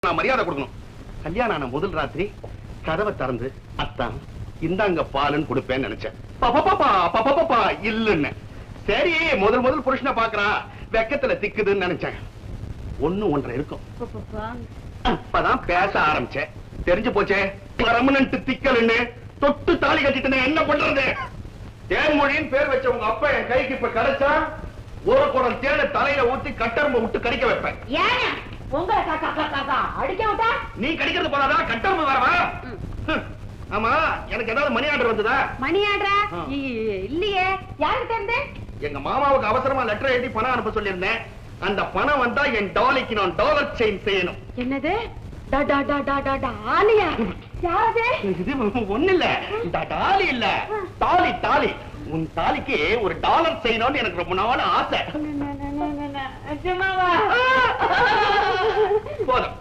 நான் மரியாதை கொடுக்கணும். கல்யாணம் ஆன முதல் ராத்திரி கதவை திறந்து அத்தான் இந்தாங்க பாலுன்னு கொடுப்பேன்னு நினைச்சேன். பாப்பா இல்லன்னு. சரி முதல் புருஷனை பாக்குறா வெக்கத்துல திக்குதுன்னு நினைச்சேன். 1-1.5 இருக்கும். அப்பதான் பேச ஆரம்பிச்சேன். தெரிஞ்சு போச்சே பர்மனன்ட் திக்கல்னு. தொட்டு தாலி கட்டிட்டு என்ன பண்றது? தேன்மொழின்னு பேர் வச்ச உங்க அப்பா என் கைக்கு இப்ப கிடைச்சா ஒரு குடம் தேனை தலையில ஊத்தி கட்டரும்ப விட்டு கடிக்க வைப்பேன். அடிக்க விட்டா நீ கடிக்கிறது போறாதா கட்டரும்பு வரவா? ஆமா எனக்கு ஏதாவது மணி ஆர்டர் வந்ததா? மணி ஆர்டரா? இல்லையே. யாருக்கு தெரிந்து? எங்க மாமாவுக்கு அவசரமா லெட்டர் எழுதி பணம் அனுப்ப சொல்லியிருந்தேன். அந்த பணம் வந்தா என் டாலிக்கு நான் டாலர் செயின் செய்யணும். என்னது? டாலியா? யாரு? இது ஒண்ணு இல்ல. டாலி இல்ல, தாலி தாலி. உன் தாலிக்கு ஒரு டாலர் செய்யணும்னு எனக்கு ரொம்ப நாள் ஆசை. போதும்